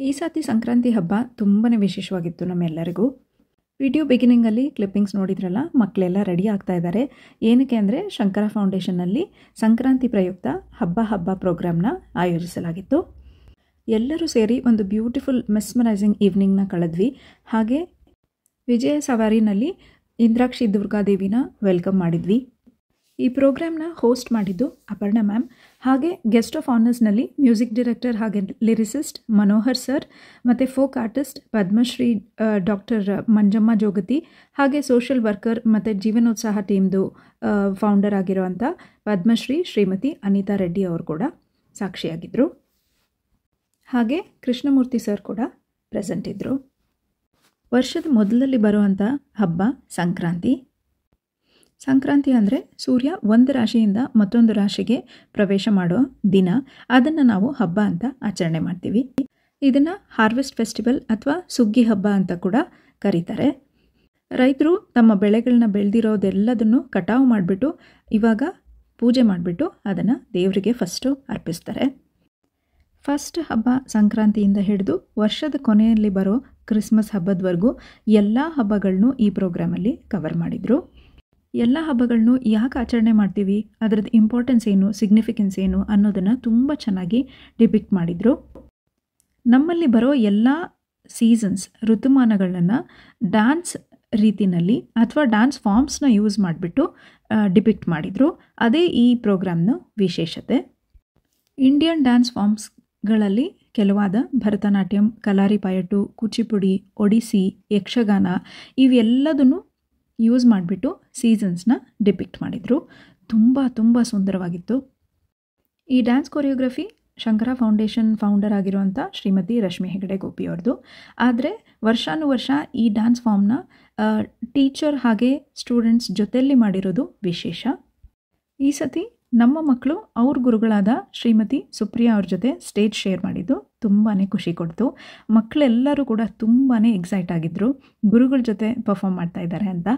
ಈ ಸಾತಿ ಸಂಕ್ರಾಂತಿ ಹಬ್ಬ ತುಂಬಾ ವಿಶೇಷವಾಗಿತ್ತು ನಮ್ಮೆಲ್ಲರಿಗೂ. ವಿಡಿಯೋ ಬಿಗಿನಿಂಗಲ್ಲಿ ಕ್ಲಿಪ್ಪಿಂಗ್ಸ್ ನೋಡಿದ್ರಲ್ಲ, ಮಕ್ಕಳೆಲ್ಲ ರೆಡಿ ಆಗ್ತಾ ಇದ್ದಾರೆ. ಏನಕ್ಕೆ ಅಂದರೆ ಶಂಕರ ಫೌಂಡೇಶನ್ನಲ್ಲಿ ಸಂಕ್ರಾಂತಿ ಪ್ರಯುಕ್ತ ಹಬ್ಬ ಪ್ರೋಗ್ರಾಮ್ನ ಆಯೋಜಿಸಲಾಗಿತ್ತು. ಎಲ್ಲರೂ ಸೇರಿ ಒಂದು ಬ್ಯೂಟಿಫುಲ್ ಮೆಸ್ಮರೈಸಿಂಗ್ ಈವ್ನಿಂಗ್ನ ಕಳೆದ್ವಿ. ಹಾಗೆ ವಿಜಯ ಸವಾರಿನಲ್ಲಿ ಇಂದ್ರಾಕ್ಷಿ ದುರ್ಗಾದೇವಿನ ವೆಲ್ಕಮ್ ಮಾಡಿದ್ವಿ. ಈ ಪ್ರೋಗ್ರಾಮ್ನ ಹೋಸ್ಟ್ ಮಾಡಿದ್ದು ಅಪರ್ಣಾ ಮ್ಯಾಮ್. ಹಾಗೆ ಗೆಸ್ಟ್ ಆಫ್ ಆನರ್ಸ್ನಲ್ಲಿ ಮ್ಯೂಸಿಕ್ ಡೈರೆಕ್ಟರ್ ಹಾಗೆ ಲಿರಿಸಿಸ್ಟ್ ಮನೋಹರ್ ಸರ್ ಮತ್ತು folk artist Padmashri doctor Manjamma Jogati, ಹಾಗೆ ಸೋಷಿಯಲ್ ವರ್ಕರ್ ಮತ್ತು ಜೀವನೋತ್ಸಾಹ ಟೀಮ್ದು ಫೌಂಡರ್ ಆಗಿರುವಂಥ ಪದ್ಮಶ್ರೀ ಶ್ರೀಮತಿ ಅನಿತಾ ರೆಡ್ಡಿ ಅವರು ಕೂಡ ಸಾಕ್ಷಿಯಾಗಿದ್ದರು. ಹಾಗೆ ಕೃಷ್ಣಮೂರ್ತಿ ಸರ್ ಕೂಡ ಪ್ರೆಸೆಂಟ್ ಇದ್ದರು. ವರ್ಷದ ಮೊದಲಲ್ಲಿ ಬರುವಂಥ ಹಬ್ಬ ಸಂಕ್ರಾಂತಿ. ಸಂಕ್ರಾಂತಿ ಅಂದರೆ ಸೂರ್ಯ ಒಂದು ರಾಶಿಯಿಂದ ಮತ್ತೊಂದು ರಾಶಿಗೆ ಪ್ರವೇಶ ಮಾಡೋ ದಿನ. ಅದನ್ನು ನಾವು ಹಬ್ಬ ಅಂತ ಆಚರಣೆ ಮಾಡ್ತೀವಿ. ಇದನ್ನು ಹಾರ್ವೆಸ್ಟ್ ಫೆಸ್ಟಿವಲ್ ಅಥವಾ ಸುಗ್ಗಿ ಹಬ್ಬ ಅಂತ ಕೂಡ ಕರೀತಾರೆ. ರೈತರು ತಮ್ಮ ಬೆಳೆಗಳನ್ನ ಬೆಳೆದಿರೋದೆಲ್ಲದನ್ನು ಕಟಾವು ಮಾಡಿಬಿಟ್ಟು ಇವಾಗ ಪೂಜೆ ಮಾಡಿಬಿಟ್ಟು ಅದನ್ನು ದೇವರಿಗೆ ಫಸ್ಟು ಅರ್ಪಿಸ್ತಾರೆ. ಫಸ್ಟ್ ಹಬ್ಬ ಸಂಕ್ರಾಂತಿಯಿಂದ ಹಿಡಿದು ವರ್ಷದ ಕೊನೆಯಲ್ಲಿ ಬರೋ ಕ್ರಿಸ್ಮಸ್ ಹಬ್ಬದವರೆಗೂ ಎಲ್ಲ ಹಬ್ಬಗಳನ್ನೂ ಈ ಪ್ರೋಗ್ರಾಮಲ್ಲಿ ಕವರ್ ಮಾಡಿದರು. ಎಲ್ಲ ಹಬ್ಬಗಳನ್ನೂ ಯಾಕೆ ಆಚರಣೆ ಮಾಡ್ತೀವಿ, ಅದರದ್ದು ಇಂಪಾರ್ಟೆನ್ಸ್ ಏನು, ಸಿಗ್ನಿಫಿಕೆನ್ಸ್ ಏನು ಅನ್ನೋದನ್ನು ತುಂಬ ಚೆನ್ನಾಗಿ ಡಿಪಿಕ್ಟ್ ಮಾಡಿದರು. ನಮ್ಮಲ್ಲಿ ಬರೋ ಎಲ್ಲ ಸೀಸನ್ಸ್ ಋತುಮಾನಗಳನ್ನು ಡ್ಯಾನ್ಸ್ ರೀತಿಯಲ್ಲಿ ಅಥವಾ ಡ್ಯಾನ್ಸ್ ಫಾರ್ಮ್ಸ್ನ ಯೂಸ್ ಮಾಡಿಬಿಟ್ಟು ಡಿಪಿಕ್ಟ್ ಮಾಡಿದರು. ಅದೇ ಈ ಪ್ರೋಗ್ರಾಮ್ನ ವಿಶೇಷತೆ. ಇಂಡಿಯನ್ ಡ್ಯಾನ್ಸ್ ಫಾರ್ಮ್ಸ್ಗಳಲ್ಲಿ ಕೆಲವಾದ ಭರತನಾಟ್ಯಂ, ಕಲಾರಿಪಯಟ್ಟು, ಕೂಚಿಪುಡಿ, ಒಡಿಸ್ಸಿ, ಯಕ್ಷಗಾನ ಇವೆಲ್ಲದನ್ನು ಯೂಸ್ ಮಾಡಿಬಿಟ್ಟು ಸೀಸನ್ಸ್ನ ಡಿಪಿಕ್ಟ್ ಮಾಡಿದರು. ತುಂಬ ಸುಂದರವಾಗಿತ್ತು. ಈ dance choreography Shankara foundation founder ಆಗಿರುವಂಥ ಶ್ರೀಮತಿ ರಶ್ಮಿ ಹೆಗಡೆ ಗೋಪಿ ಅವ್ರದ್ದು. ಆದರೆ ವರ್ಷಾನುವರ್ಷ ಈ ಡ್ಯಾನ್ಸ್ ಫಾರ್ಮ್ನ ಟೀಚರ್ ಹಾಗೆ ಸ್ಟೂಡೆಂಟ್ಸ್ ಜೊತೆಯಲ್ಲಿ ಮಾಡಿರೋದು ವಿಶೇಷ. ಈ ಸತಿ ನಮ್ಮ ಮಕ್ಕಳು ಅವ್ರ ಗುರುಗಳಾದ ಶ್ರೀಮತಿ ಸುಪ್ರಿಯಾ ಅವ್ರ ಜೊತೆ ಸ್ಟೇಜ್ ಶೇರ್ ಮಾಡಿದ್ದು ತುಂಬಾ ಖುಷಿ ಕೊಡ್ತು. ಮಕ್ಕಳೆಲ್ಲರೂ ಕೂಡ ತುಂಬಾ ಎಕ್ಸೈಟ್ ಆಗಿದ್ದರು, ಗುರುಗಳ ಜೊತೆ ಪರ್ಫಾರ್ಮ್ ಮಾಡ್ತಾ ಇದ್ದಾರೆ ಅಂತ.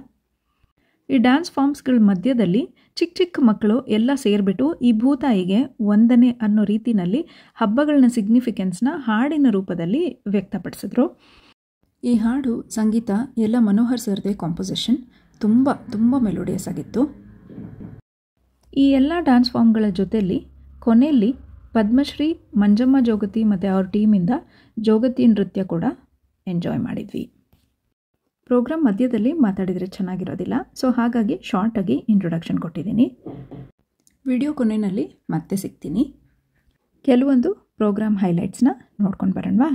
ಈ ಡ್ಯಾನ್ಸ್ ಫಾರ್ಮ್ಸ್ಗಳ ಮಧ್ಯದಲ್ಲಿ ಚಿಕ್ಕ ಮಕ್ಕಳು ಎಲ್ಲ ಸೇರಿಬಿಟ್ಟು ಈ ಭೂತಾಯಿಗೆ ವಂದನೆ ಅನ್ನೋ ರೀತಿಯಲ್ಲಿ ಹಬ್ಬಗಳನ್ನ ಸಿಗ್ನಿಫಿಕೆನ್ಸ್ನ ಹಾಡಿನ ರೂಪದಲ್ಲಿ ವ್ಯಕ್ತಪಡಿಸಿದ್ರು. ಈ ಹಾಡು ಸಂಗೀತ ಎಲ್ಲ ಮನೋಹರ್ ಸರ್ದೇ ಕಾಂಪೋಸಿಷನ್. ತುಂಬ ಮೆಲೋಡಿಯಸ್ ಆಗಿತ್ತು. ಈ ಎಲ್ಲ ಡ್ಯಾನ್ಸ್ ಫಾರ್ಮ್ಗಳ ಜೊತೆಯಲ್ಲಿ ಕೊನೆಯಲ್ಲಿ ಪದ್ಮಶ್ರೀ ಮಂಜಮ್ಮ ಜೋಗತಿ ಮತ್ತು ಅವ್ರ ಟೀಮಿಂದ ಜೋಗತಿ ನೃತ್ಯ ಕೂಡ ಎಂಜಾಯ್ ಮಾಡಿದ್ವಿ. ಪ್ರೋಗ್ರಾಮ್ ಮಧ್ಯದಲ್ಲಿ ಮಾತಾಡಿದರೆ ಚೆನ್ನಾಗಿರೋದಿಲ್ಲ, ಸೊ ಹಾಗಾಗಿ ಶಾರ್ಟಾಗಿ ಇಂಟ್ರೊಡಕ್ಷನ್ ಕೊಟ್ಟಿದ್ದೀನಿ. ವಿಡಿಯೋ ಕೊನೆಯಲ್ಲಿ ಮತ್ತೆ ಸಿಗ್ತೀನಿ. ಕೆಲವೊಂದು ಪ್ರೋಗ್ರಾಮ್ ಹೈಲೈಟ್ಸ್ನ ನೋಡ್ಕೊಂಡು ಬರೋಣವಾ?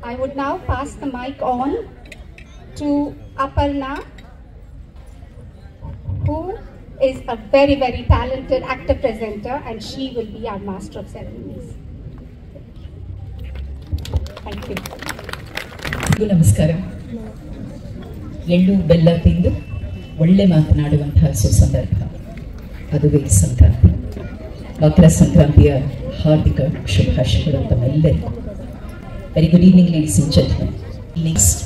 I would now pass the mic on to Aparna, who is a very talented actor presenter, and she will be our master of ceremonies. Thank you. ನಮಸ್ಕಾರ. ಎಳ್ಳು ಬೆಲ್ಲ ತಿಂದು ಒಳ್ಳೆ ಮಾತನಾಡುವಂತಹ ಸುಸಂದರ್ಭ, ಅದುವೇ ಸಂಕ್ರಾಂತಿ. ಮಕರ ಸಂಕ್ರಾಂತಿಯ ಹಾರ್ದಿಕ ಶುಭಾಶಯಗಳು ತಮ್ಮೆಲ್ಲರಿಗೂ. Very good evening, ladies and gentlemen. Next,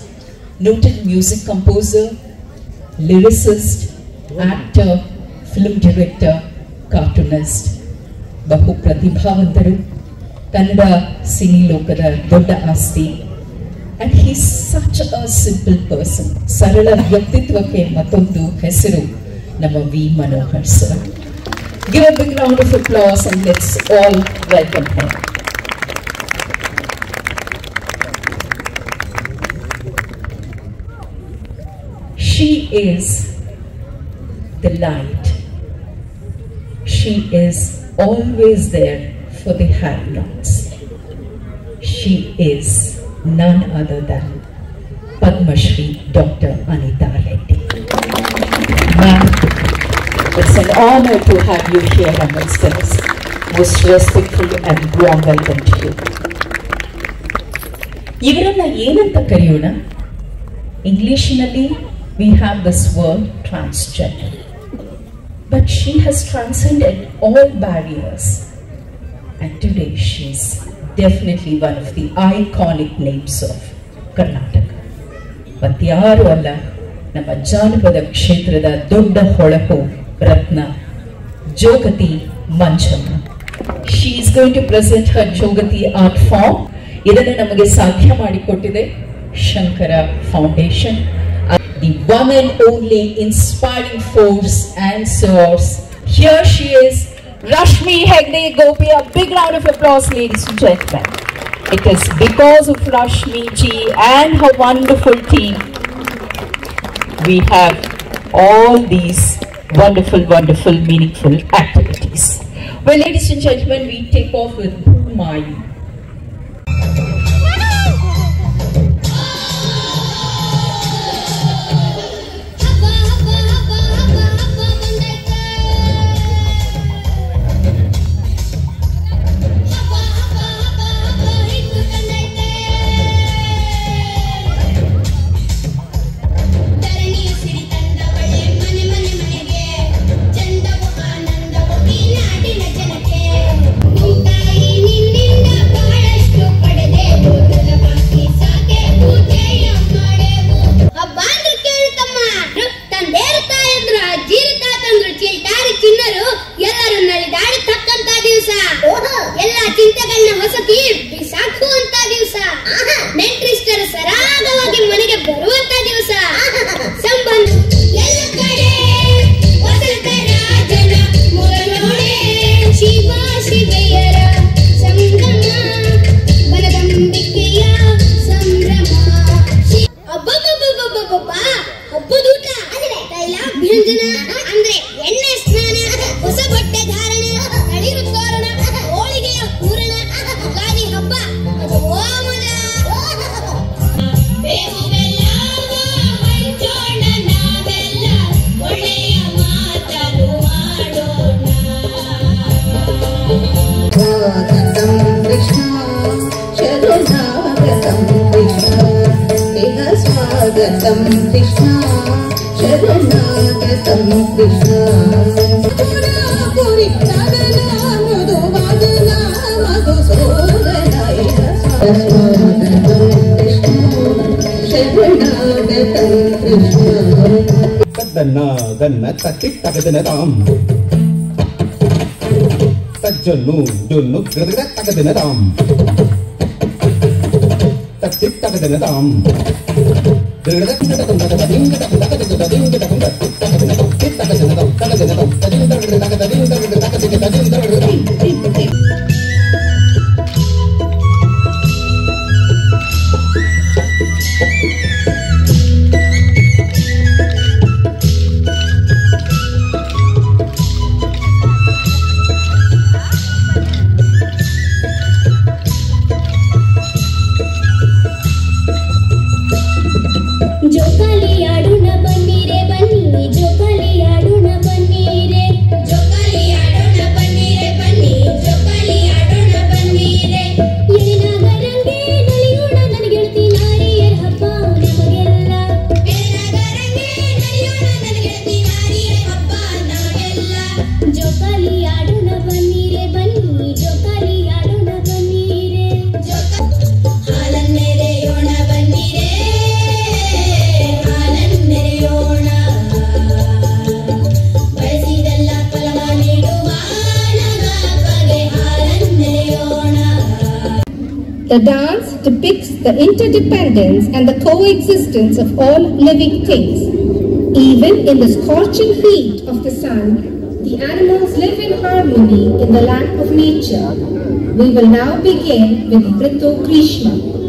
noted music composer, lyricist, actor, film director, cartoonist, ಬಹು ಪ್ರತಿಭಾವಂತರು, ಕನ್ನಡ ಸಿನಿ ಲೋಕದ ದೊಡ್ಡ ಆಸ್ತಿ. And he's such a simple person. ಸರಳ ವ್ಯಕ್ತಿತ್ವಕ್ಕೆ ಮತ್ತೊಂದು ಹೆಸರು ನಮ್ಮ V Manohar sir. Give a big round of applause and let's all welcome him. She is the light. She is always there for the have-nots. She is none other than Padma Shri Dr. Anita Reddy. Ma'am, it's an honor to have you here amongst us. Most respectful and warm welcome to you. ಇವರನ್ನ ಏನಂತ ಕರೆಯೋಣ? ಇಂಗ್ಲಿಷಿನಲ್ಲಿ we have this word transgender. But she has transcended all barriers. And today she is definitely one of the iconic names of Karnataka. ಮತ್ಯಾರು ಅಲ್ಲ, ನಮ್ಮ ಜಾನಪದ ಕ್ಷೇತ್ರದ ದೊಡ್ಡ ಹೊಳಪು ರತ್ನ ಜೋಗತಿ Manjamma. She is going to present her Jogati art form. ಇದನ್ನು ನಮಗೆ ಸಾಧ್ಯ ಮಾಡಿಕೊಟ್ಟಿದೆ Shankara foundation. The one and only inspiring force and source. Here she is, Rashmi Hegde Gopi. A big round of applause, ladies and gentlemen. It is because of Rashmi ji and her wonderful team we have all these wonderful, wonderful, meaningful activities. Well, ladies and gentlemen, we take off with Bhumayi. Junnu gradagada takadinadam taktik takadinadam Jokali aduna bannire The dance depicts the interdependence and the coexistence of all living things. Even in the scorching heat of the sun, the animals live in harmony in the land of nature. We will now begin with Prithu Krishna.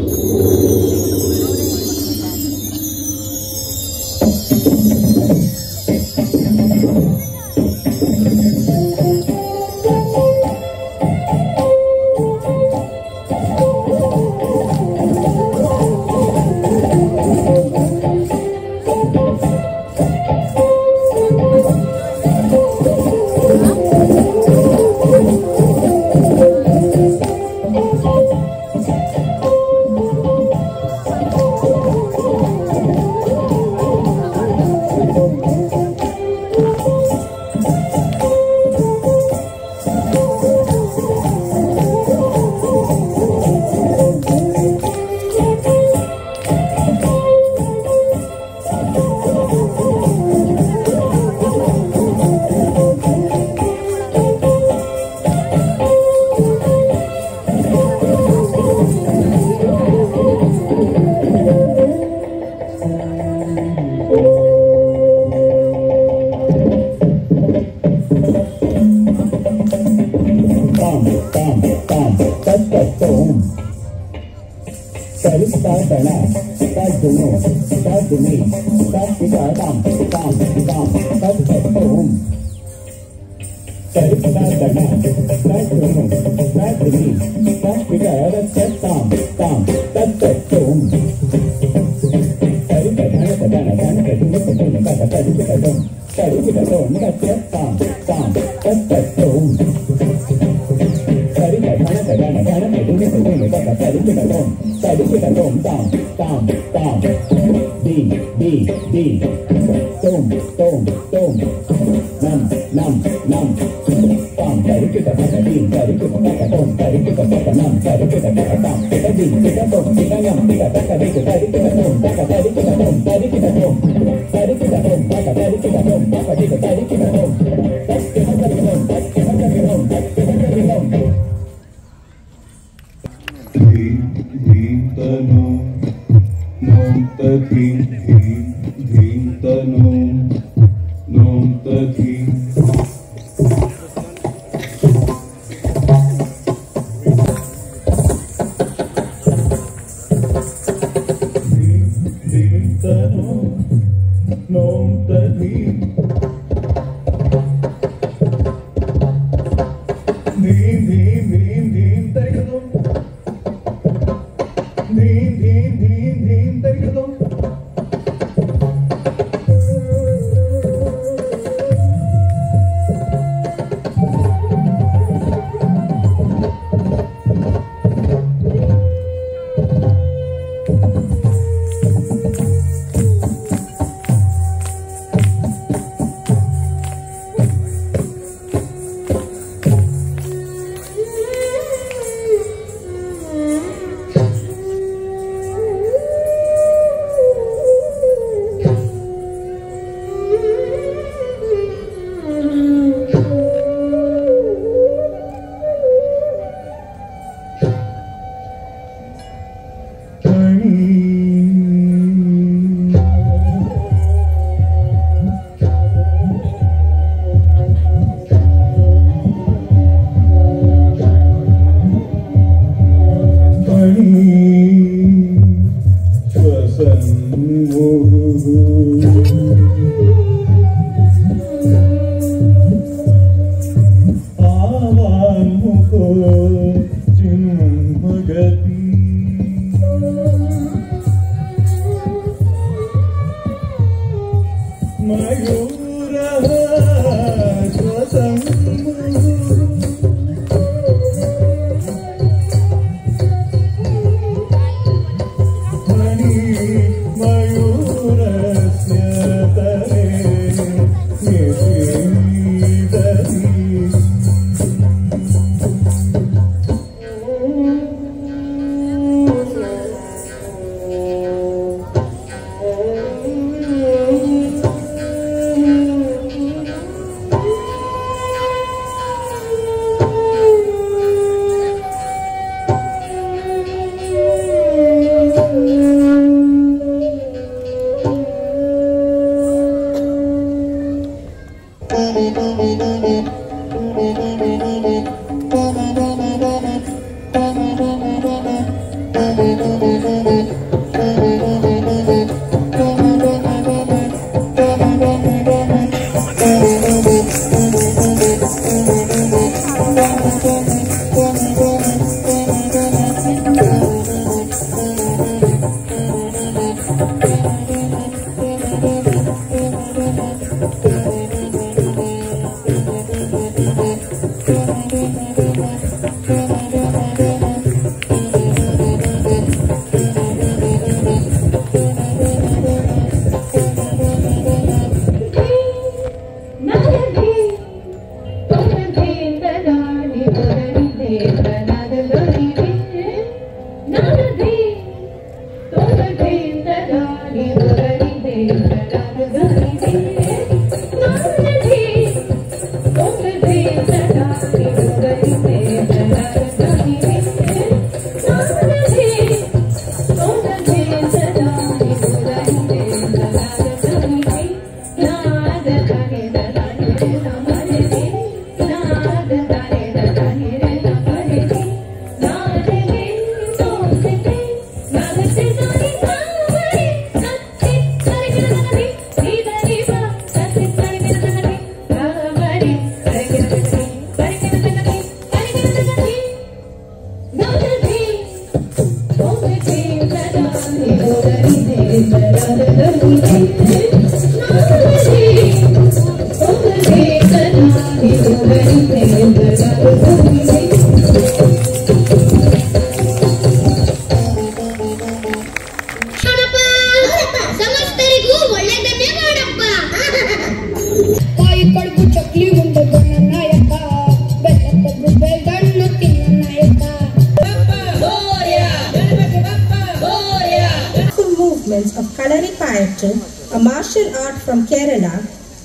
Of Kalaripayattu, a martial art from Kerala,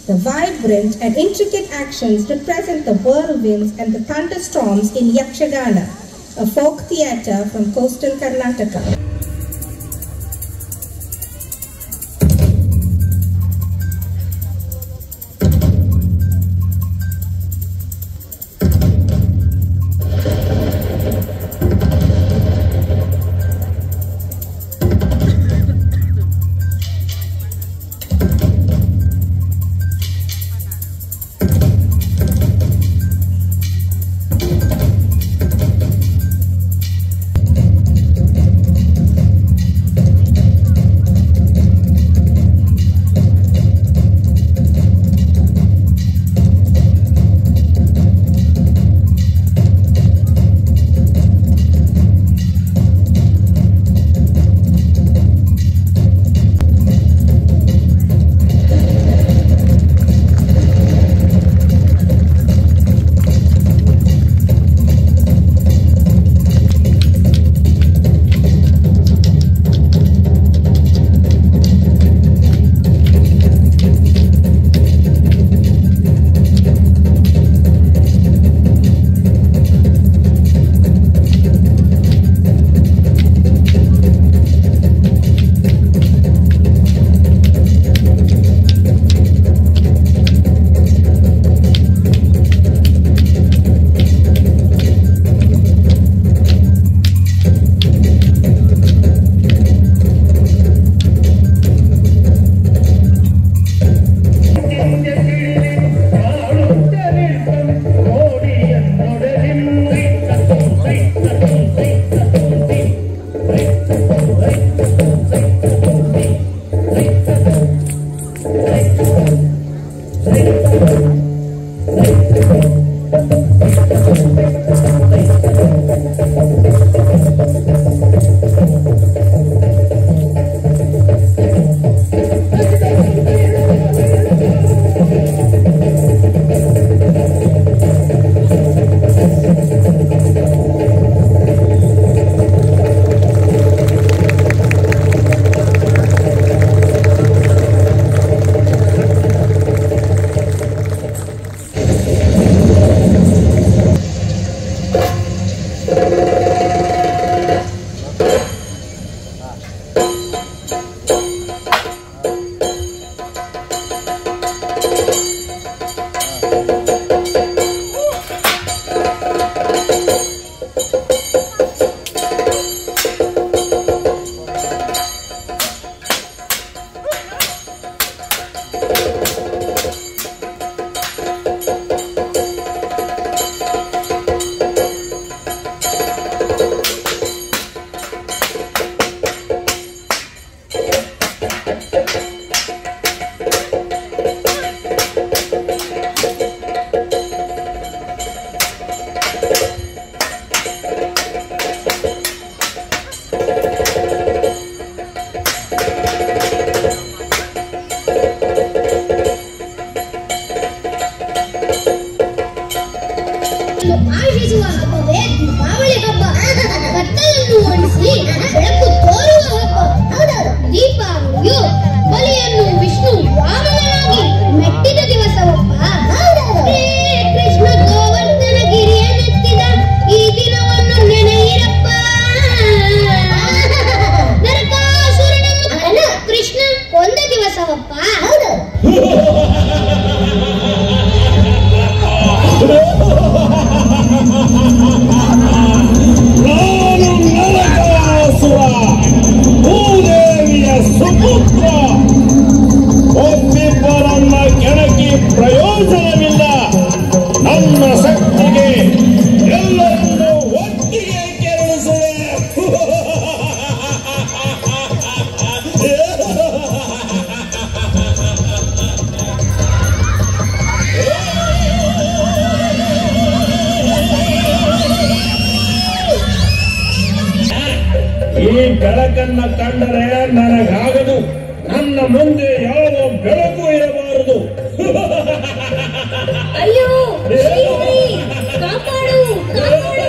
the vibrant and intricate actions represent the whirlwinds and the thunderstorms in Yakshagana, a folk theatre from coastal Karnataka. ಆಶಿಸುವ ಹಬ್ಬವೇ ದೀಪಾವಳಿ ಹಬ್ಬ. ಕತ್ತಲನ್ನು ಓಡಿಸಿ ಬೆಳಕು ತೋರುವ ಹಬ್ಬ. ದೀಪಾವಳಿಯು ಬಲಿಯನ್ನು ವಿಷ್ಣು ವಾಮನನಾಗಿ ಮೆಟ್ಟಿದ ದಿವಸವಪ್ಪ. ಕೃಷ್ಣ ಗೋವರ್ಧನ ಗಿರಿಯ ಮೆತ್ತಿದ ಈ ದಿನವನ್ನು ನೆನೆಯಿರಪ್ಪ. ನರಕಾಸುರನನ್ನು ಕೃಷ್ಣ ಕೊಂದ ದಿವಸವಪ್ಪ. ನಾನು ನರಕಾಸುರ, ಭೂದೇವಿಯ ಸುಪುತ್ರ. ಒಬ್ಬಿಬ್ಬರನ್ನ ಕೆಣಕಿ ಪ್ರಯೋಜನವಿಲ್ಲ. ನನ್ನ ಶಕ್ತಿಗೆ ಎಲ್ಲರನ್ನೂ ಒಟ್ಟಿಗೆ ಕೆರಳಿಸುವೆ. ಈ ಬೆಳಕನ್ನ ಕಂಡರೆ ನನಗಾಗದು. ನನ್ನ ಮುಂದೆ ಯಾವ ಬೆಳಕು ಇರಬಾರದು. ಅಯ್ಯೋ ಕಾಪಾಡು ಕಾಪಾಡು.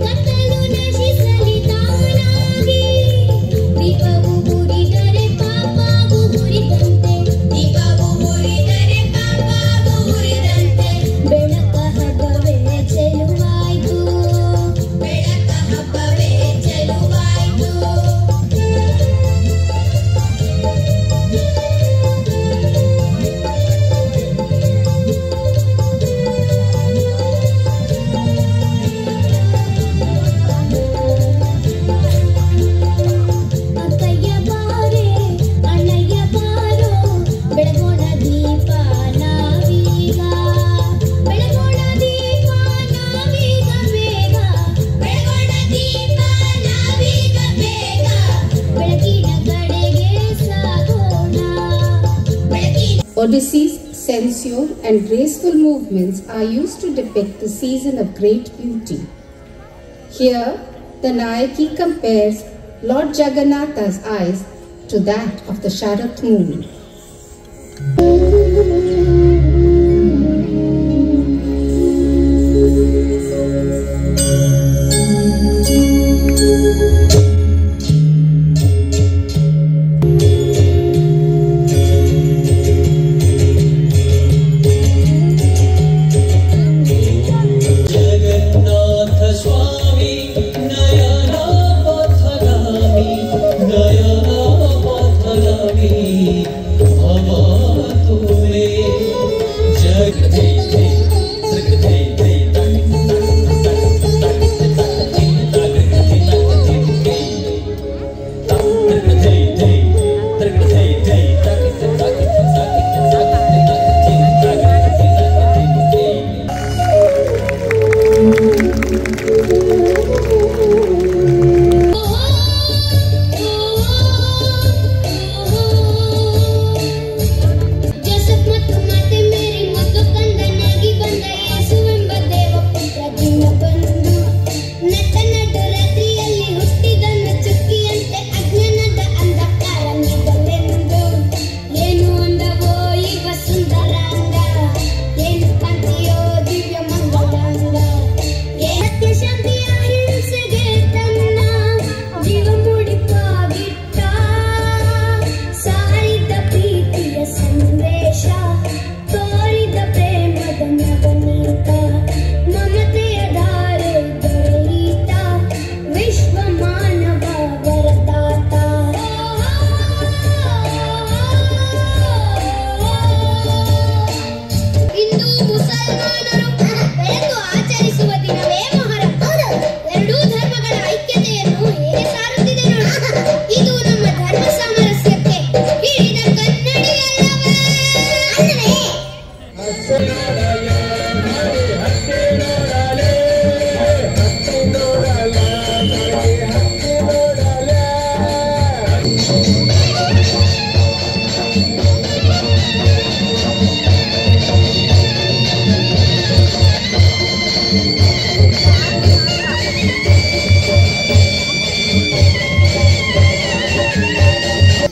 ಕತ್ತಲು ನಶಿಸಲಿ ತಾನಾಗಿ. ದೀಪವು ಉರಿದರೆ ಪಾಪವು ಉರಿದಂತೆ. ದೀಪವು ಉರಿದರೆ ಪಾಪವು ಉರಿದಂತೆ. ಬೆಳಕ ಹಬ್ಬವೇ ಚೆಲುವಾಯ್ತು. ಬೆಳಕ ಹಬ್ಬವೇ ಚೆಲುವಾಯ್ತು. ಅಕ್ಕಯ್ಯ ಬಾರೆ ಅಣ್ಣಯ್ಯ ಬಾರೋ, ಬೆಳಗೋಣ ದೀಪ ನಾವೀಗ. ಬೆಳಗೋಣ ದೀಪ ನಾವೀಗ ಬೇಗ. ಬೆಳಗೋಣ ದೀಪ ನಾವೀಗ ಬೇಗ. ಬೆಳಕಿನ ಕಡೆಗೆ ಸಾಗೋಣ. ಬೆಳಕಿನ Odysseys, sensual and graceful movements are used to depict the season of great beauty. Here, the Nayaki compares Lord Jagannatha's eyes to that of the Sharat moon. Jagannath स्वामी नयना पथगामी, नयना पथगामी भव तुमे. जगते जगते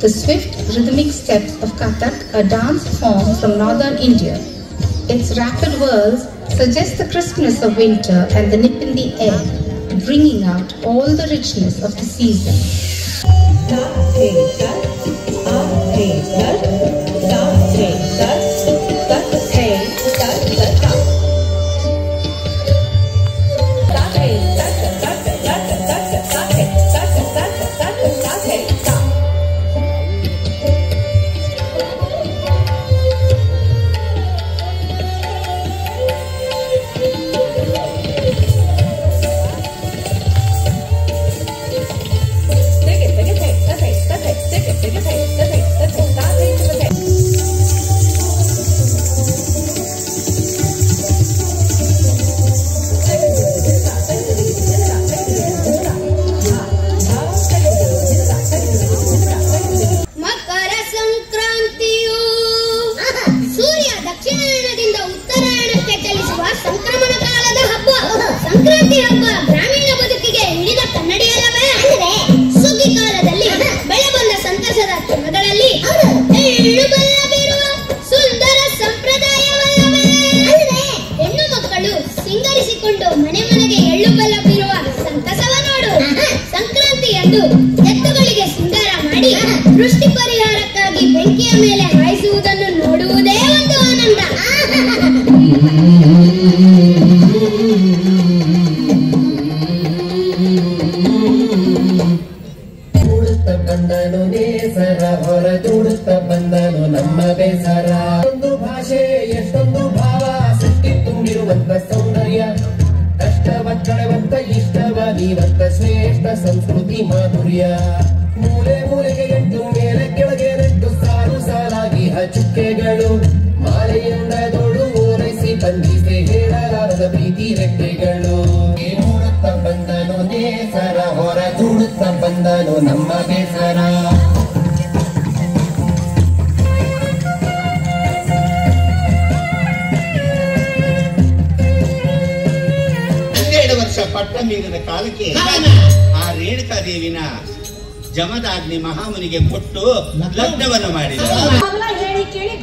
the swift rhythmic steps of Kathak, a dance form from northern India. Its rapid whirls suggest the crispness of winter and the nip in the air, bringing out all the richness of the season. Sankranti ಹಬ್ಬ ಗ್ರಾಮೀಣ ಬದುಕಿಗೆ ಹಿಡಿದ ಕನ್ನಡಿಯಲ್ಲವೇ? ಸುಗ್ಗಿ ಕಾಲದಲ್ಲಿ ಬೆಳೆ ಬಂದ ಸಂತಸದ ಕ್ಷಣಗಳಲ್ಲಿ ಎಳ್ಳು ಬೆಲ್ಲ ಬೀರುವ ಸುಂದರ ಸಂಪ್ರದಾಯವಲ್ಲವೇ? ಹೆಣ್ಣು ಮಕ್ಕಳು ಸಿಂಗರಿಸಿಕೊಂಡು ಮನೆ ಮನೆಗೆ ಎಳ್ಳು ಬೆಲ್ಲ ಬೀರುವ ಸಂತಸವ ನೋಡು. ಸಂಕ್ರಾಂತಿಯಂದು ಎತ್ತುಗಳಿಗೆ ಸಿಂಗಾರ ಮಾಡಿ ವೃಷ್ಟಿ ಪರಿಹಾರಕ್ಕಾಗಿ ಬೆಂಕಿಯ ಮೇಲೆ ಹಾಯಿಸುವುದನ್ನು ನೋಡುವುದೇ ಒಂದು ಆನಂದ. ಬಂದನು ನೇಸರ ಹೊರ ದುಡುತ್ತ ಬಂದನು ನಮ್ಮ ಬೇಸರ. ಒಂದು ಭಾಷೆ ಎಷ್ಟೊಂದು ಭಾವ ಸೃಷ್ಟಿ ತುಂಬಿರುವಂತ ಸೌಂದರ್ಯ, ಕಷ್ಟವತ್ತಳವಂತ ಇಷ್ಟವ ನೀವಂತ ಶ್ರೇಷ್ಠ ಸಂಸ್ಕೃತಿ ಮಾಧುರ್ಯ. ಮೂಲೆ ಮೂಲೆಗೆ ಎಂಟು ಮೇಲೆ ಕೆಳಗೆ ನೆಟ್ಟು ಸಾಲು ಸಾಲಾಗಿ ಹಚುಕ್ಕೆಗಳು ಮಾಲೆಯಿಂದ ದೊಡು ಓರೈಸಿ ಬಂದಿಸಿ ಹೇಳಲಾರದ ಪ್ರೀತಿ ರೆಟ್ಟೆಗಳು. ನೋಡುತ್ತ ಬಂದನು ನೇಸರ ಹೊರ ದುಡುತ್ತ ಬಂದನು ನಮ್ಮ ಬೇಸರ. 12 ವರ್ಷ ಪಟ್ಟ ಮೀರಿದ ಕಾಲಕ್ಕೆ ಆ ರೇಣುಕಾದೇವಿನ ಜಮದಾಗ್ನಿ ಮಹಾಮುನಿಗೆ ಕೊಟ್ಟು ಲಗ್ನವನ್ನು ಮಾಡಿದ. ಹೇಳಿ ಕೇಳಿ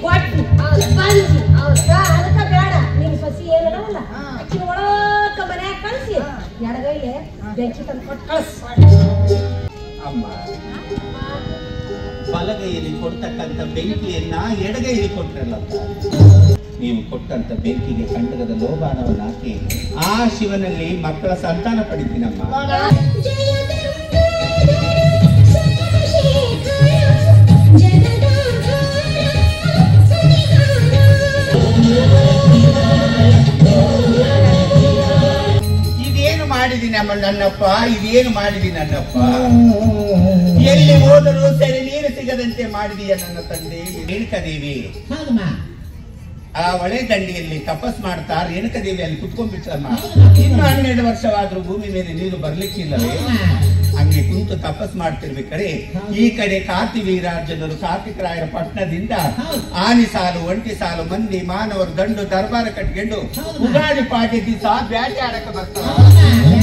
ಅದಕ್ಕ ಬೇಡ ನಿನ್ ಸಸಿ ಏನಲ್ಲ ಅಕ್ಕಿನ ಒಳಕ ಮನ್ಯಾಗ ಕಳಿಸಿ ಎಡಗೈಲೆ ಬೆಂಕಿ ತಂದು ಕೊಟ್ಟು ಕಳಿಸ್. ಅಮ್ಮ ಬಲಗೈಯಲ್ಲಿ ಕೊಡ್ತಕ್ಕಂಥ ಬೆಂಕಿಯನ್ನ ಎಡಗೈಲಿ ಕೊಟ್ರಲ್ಲ, ನೀವು ಕೊಟ್ಟಂತ ಬೆಂಕಿಗೆ ಕಂಡಗದ ಲೋಬಾಣವನ್ನು ಹಾಕಿ ಆ ಶಿವನಲ್ಲಿ ಮಕ್ಕಳ ಸಂತಾನ ಪಡಿತೀನಮ್ಮ. ಇದೇನು ಮಾಡಿದೀನಿ ಅಮ್ಮ ನನ್ನಪ್ಪ, ಇದೇನು ಮಾಡಿದೀನಿ ನನ್ನಪ್ಪ. ಎಲ್ಲಿ ಹೋದರೂ ಸರಿ ನೀರು ಸಿಗದಂತೆ ಮಾಡಿದೀಯ ನನ್ನ ತಂದೆ ರೇಣುಕಾದೇವಿ. ಆ ಹೊಳೆ ದಂಡಿಯಲ್ಲಿ ತಪಸ್ ಮಾಡ್ತಾ ರೇಣುಕಾದೇವಿ ಅಲ್ಲಿ ಕುತ್ಕೊಂಡ್ಬಿಟ್ಟಮ್ಮ. ಇನ್ನು 12 ವರ್ಷವಾದ್ರೂ ಭೂಮಿ ಮೇಲೆ ನೀರು ಬರ್ಲಿಕ್ಕಿಲ್ಲವೇ? ಹಂಗೆ ಕುಂತು ತಪಸ್ ಮಾಡ್ತಿರ್ಬೇಕಾರೆ ಈ ಕಡೆ ಕಾರ್ತಿವೀರಾರ್ಜುನರು ಕಾರ್ತಿಕರಾಯರ ಪಟ್ಟಣದಿಂದ ಆನೆ ಸಾಲು ಒಂಟಿ ಸಾಲು ಮಂದಿ ಮಾನವರು ದಂಡು ದರ್ಬಾರ ಕಟ್ಕೊಂಡು ಉಗಾಡಿ ಪಾಟಿ ದಿವಸ ಬ್ಯಾಟೆ ಆಡಕ್ಕೆ ಬರ್ತಾರೆ.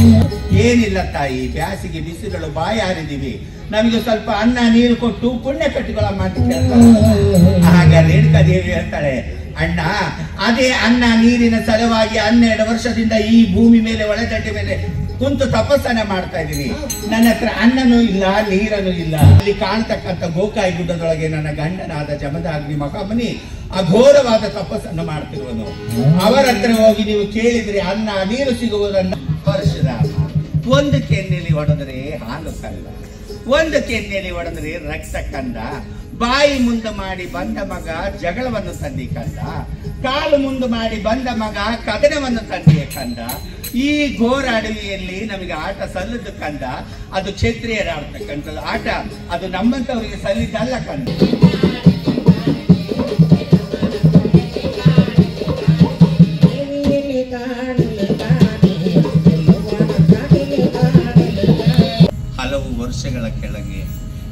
ಏನಿಲ್ಲ ತಾಯಿ, ಬ್ಯಾಸಿಗೆ ಬಿಸಿಗಳು ಬಾಯಾರಿದೀವಿ, ನಮಗೆ ಸ್ವಲ್ಪ ಅನ್ನ ನೀರು ಕೊಟ್ಟು ಪುಣ್ಯ ಕಟ್ಟಿಕೊಳ್ಳ ಆಗ ರೇಣುಕಾದೇವಿ ಹೇಳ್ತಾಳೆ, ಅಣ್ಣ ಅದೇ ಅನ್ನ ನೀರಿನ ಸಲುವಾಗಿ 12 ವರ್ಷದಿಂದ ಈ ಭೂಮಿ ಮೇಲೆ ಒಳದಂಡೆ ಮೇಲೆ ಕುಂತು ತಪಸ್ಸನ್ನ ಮಾಡ್ತಾ ಇದ್ದೀನಿ. ನನ್ನ ಹತ್ರ ಅನ್ನನೂ ಇಲ್ಲ, ನೀರನ್ನು ಇಲ್ಲ. ಅಲ್ಲಿ ಕಾಣ್ತಕ್ಕಂಥ ಗೋಕಾಯಿ ಗುಡ್ಡದೊಳಗೆ ನನ್ನ ಗಂಡನಾದ ಜಮದಾಗ್ನಿ ಮಹಾಮುನಿ ಅಘೋರವಾದ ತಪಸ್ಸನ್ನು ಮಾಡ್ತಿರುವನು. ಅವರ ಹತ್ರ ಹೋಗಿ ನೀವು ಕೇಳಿದ್ರೆ ಅನ್ನ ನೀರು ಸಿಗುವುದನ್ನು ಪರಶುರಾಮ. ಒಂದು ಕೆನ್ನೆಯಲ್ಲಿ ಹೊಡೆದ್ರೆ ಹಾಲು ಕಂದ, ಒಂದು ಕೆನ್ನೆಯಲ್ಲಿ ಹೊಡೆದ್ರೆ ರಕ್ತ ಕಂದ. ಬಾಯಿ ಮುಂದೆ ಮಾಡಿ ಬಂದ ಮಗ ಜಗಳವನ್ನು ತಂದಿ ಕಂದ, ಕಾಲು ಮುಂದೆ ಮಾಡಿ ಬಂದ ಮಗ ಕದನವನ್ನು ತಂದಿಯ ಕಂದ. ಈ ಘೋರ ಅಡವಿಯಲ್ಲಿ ನಮಗೆ ಆಟ ಸಲ್ಲದು ಕಂದ, ಅದು ಕ್ಷತ್ರಿಯರ ಆಡ್ತಕ್ಕಂಥದ್ದು ಆಟ, ಅದು ನಮ್ಮಂತವರಿಗೆ ಸಲ್ಲಿದ್ದಲ್ಲ ಕಂದ. ಹಲವು ವರ್ಷಗಳ ಕೆಳಗೆ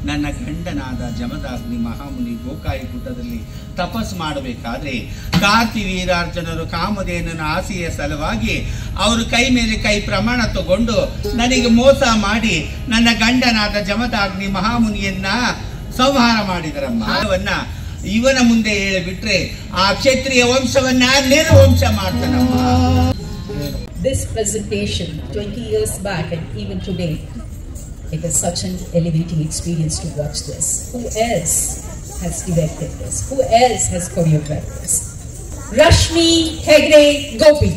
ನನ್ನ ಗಂಡನಾದ ಜಮದಾಗ್ನಿ ಮಹಾಮುನಿ ಗೋಕಾಯಿ ಗುಡ್ಡದಲ್ಲಿ ತಪಸ್ ಮಾಡಬೇಕಾದ್ರೆ ಕಾರ್ತಿವೀರಾರ್ಜುನರು ಕಾಮಧೇನನ ಆಸೆಯ ಸಲುವಾಗಿ ಅವರು ಕೈ ಮೇಲೆ ಕೈ ಪ್ರಮಾಣ ತಗೊಂಡು ನನಗೆ ಮೋಸ ಮಾಡಿ ನನ್ನ ಗಂಡನಾದ ಜಮದಾಗ್ನಿ ಮಹಾಮುನಿಯನ್ನ ಸಂಹಾರ ಮಾಡಿದರಮ್ಮ. ಅವನ್ನ ಇವನ ಮುಂದೆ ಹೇಳಿಬಿಟ್ರೆ ಆ ಕ್ಷತ್ರಿಯ ವಂಶವನ್ನ ನಿರ್ವಂಶ ಮಾಡ್ತಾನಮ್ಮ. This presentation 20 years back and even today, it is such an elevating experience to watch this. Who else has directed this? Who else has choreographed this? Rashmi Hegde Gopi.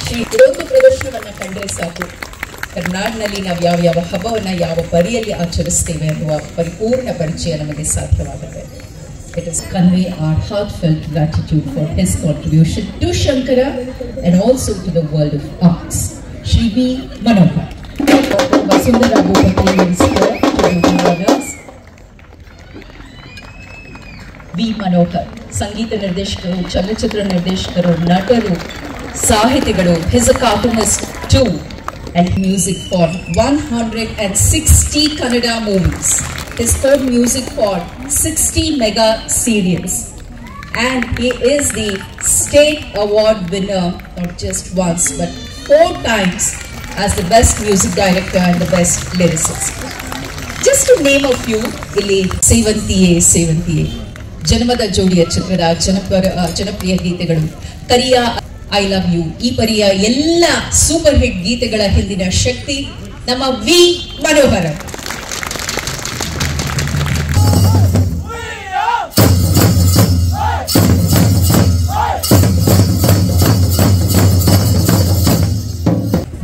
Shri ಇದೊಂದು ಪ್ರದರ್ಶನವನ್ನು ಕಂಡರೆ ಸಾಕು, ಕರ್ನಾಟಕದಲ್ಲಿ ನಾವು ಯಾವ ಹಬ್ಬವನ್ನು ಯಾವ ಪರಿಯಲ್ಲಿ ಆಚರಿಸ್ತೇವೆ ಅನ್ನುವ ಪರಿಪೂರ್ಣ ಪರಿಚಯ ನಮಗೆ ಸಾಧ್ಯವಾಗುತ್ತೆ. It is convey our heartfelt gratitude for his contribution to Shankara and also to the world of arts. Shri V. Manohar. Vasundhara Bhopati is here to do the honors. V. Manohar, ಸಂಗೀತ ನಿರ್ದೇಶಕರು, ಚಲನಚಿತ್ರ ನಿರ್ದೇಶಕರು, ನಟರು, ಸಾಹಿತಿಗಳು. He is a cartoonist too and music for 160 Kannada movies. He scored music for 60 mega serials, and he is the state award winner not just once but 4 times as the best music director and the best lyricist. Just to name a few, ಇಲ್ಲಿ ಸೇವಂತಿಯೇ ಜನ್ಮದ ಜೋಡಿಯ ಚಿತ್ರದ ಜನಪ್ರಿಯ ಗೀತೆಗಳು, ಕರಿಯ I love you, ಈ ಪರಿಯ ಎಲ್ಲ super hit ಗೀತೆಗಳ ಹಿಂದಿನ ಶಕ್ತಿ ನಮ್ಮ V Manohara.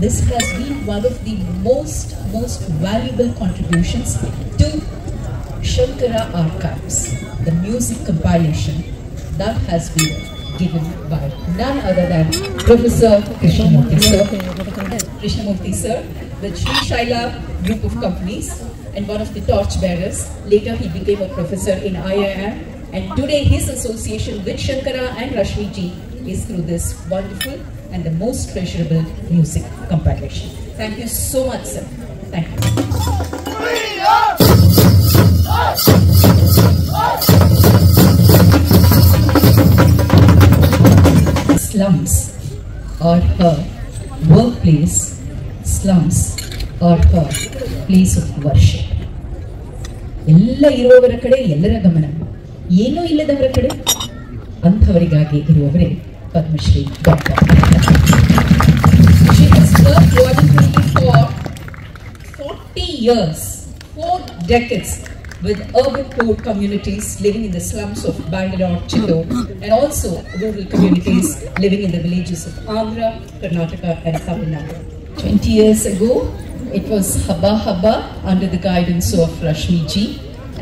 This has been one of the most valuable contributions to Shankara Archives, the music compilation that has been given by none other than Professor Krishnamurthy sir, with Sri Shaila group of companies and one of the torchbearers. Later he became a professor in IIM, and today his association with Shankara and Rashmi ji is through this wonderful and the most treasurable music compilation. Thank you so much, sir. Thank you. Slums or her workplace, slums or her place of worship. ಎಲ್ಲ ಇರುವವರ ಕಡೆ ಎಲ್ಲರ ಗಮನ, ಏನೂ ಇಲ್ಲದವರ ಕಡೆ ಅಂಥವರಿಗಾಗಿ ಇರುವವರೇ Padmashri doctor. She has worked voluntarily for 40 years, 4 decades with urban poor communities living in the slums of Bangalore, Chittor, and also rural communities living in the villages of Andhra, Karnataka and Tamil Nadu. 20 years ago, it was Habba Habba under the guidance of Rashmi ji,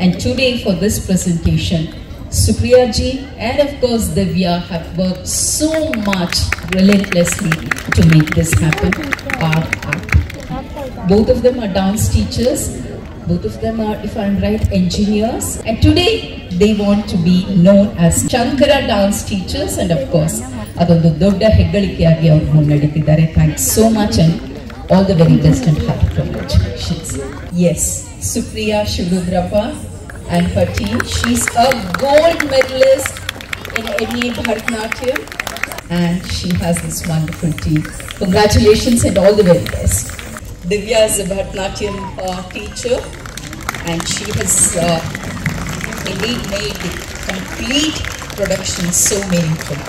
and today for this presentation, Supriya ji and of course Divya have worked so much relentlessly to make this happen. Both of them are dance teachers. Both of them are, if I'm right, engineers. And today they want to be known as Shankara dance teachers. And of course, adondu dodda heggalikeyaagi avaru munnaditiddare. Thanks so much and all the very best and hearty congratulations. Yes, Supriya Shivudrappa and her team. She's a gold medalist in NEA Bharatanatyam and she has this wonderful team. Congratulations and all the very best. Divya is a Bharatanatyam teacher and she has indeed made the complete production so meaningful.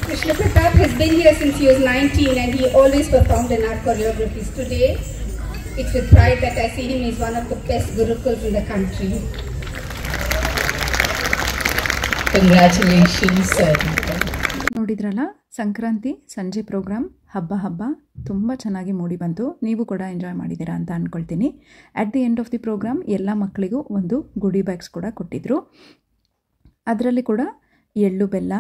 Krishna Pratap has been here since he was 19 and he always performed in our choreographies. Today, it's with pride that I see him as one of the best gurukuls in the country. Congratulations, sir. ನೋಡಿದ್ರಲ್ಲ, ಸಂಕ್ರಾಂತಿ ಸಂಜೆ program ಹಬ್ಬ ತುಂಬ ಚೆನ್ನಾಗಿ ಮೂಡಿ ಬಂತು. ನೀವು ಕೂಡ enjoy ಮಾಡಿದ್ದೀರಾ ಅಂತ ಅಂದ್ಕೊಳ್ತೀನಿ. At the end of the programme ಎಲ್ಲ ಮಕ್ಕಳಿಗೂ ಒಂದು ಗುಡಿ ಬ್ಯಾಗ್ಸ್ ಕೂಡ ಕೊಟ್ಟಿದ್ದರು. ಅದರಲ್ಲಿ ಕೂಡ ಎಳ್ಳು ಬೆಲ್ಲ,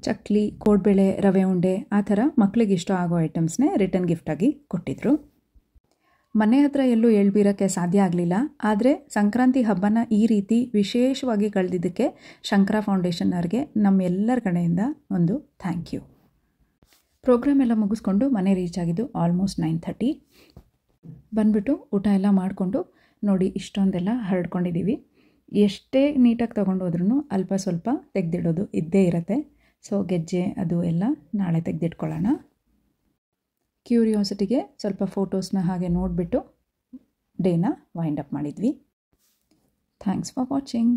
ಚಕ್ಲಿ, ಕೋಡ್ಬೇಳೆ, ರವೆ ಉಂಡೆ ಆ ಥರ ಮಕ್ಕಳಿಗೆ ಇಷ್ಟ ಆಗೋ ಐಟಮ್ಸ್ನೇ ರಿಟರ್ನ್ ಗಿಫ್ಟಾಗಿ ಕೊಟ್ಟಿದ್ದರು. ಮನೆ ಹತ್ರ ಎಲ್ಲೂ ಎಳ್ಬೀರಕ್ಕೆ ಸಾಧ್ಯ ಆಗಲಿಲ್ಲ. ಆದರೆ ಸಂಕ್ರಾಂತಿ ಹಬ್ಬನ ಈ ರೀತಿ ವಿಶೇಷವಾಗಿ ಕಳೆದಿದ್ದಕ್ಕೆ ಶಂಕರ ಫೌಂಡೇಶನ್ನವ್ರಿಗೆ ನಮ್ಮೆಲ್ಲರ ಕಡೆಯಿಂದ ಒಂದು ಥ್ಯಾಂಕ್ ಯು. ಪ್ರೋಗ್ರಾಮ್ ಎಲ್ಲ ಮುಗಿಸ್ಕೊಂಡು ಮನೆ ರೀಚ್ ಆಗಿದ್ದು ಆಲ್ಮೋಸ್ಟ್ 9:30. ಬಂದುಬಿಟ್ಟು ಊಟ ಎಲ್ಲ ಮಾಡಿಕೊಂಡು ನೋಡಿ ಇಷ್ಟೊಂದೆಲ್ಲ ಹರಡ್ಕೊಂಡಿದ್ದೀವಿ. ಎಷ್ಟೇ ನೀಟಾಗಿ ತೊಗೊಂಡೋದ್ರೂ ಅಲ್ಪ ಸ್ವಲ್ಪ ತೆಗೆದಿಡೋದು ಇದ್ದೇ ಇರುತ್ತೆ. ಸೊ ಗೆಜ್ಜೆ ಅದು ಎಲ್ಲ ನಾಳೆ ತೆಗೆದಿಟ್ಕೊಳ್ಳೋಣ. ಕ್ಯೂರಿಯಾಸಿಟಿಗೆ ಸ್ವಲ್ಪ ಫೋಟೋಸ್ನ ಹಾಗೆ ನೋಡಿಬಿಟ್ಟು ಡೇನ ವೈಂಡ್ ಅಪ್ ಮಾಡಿದ್ವಿ. Thanks for watching.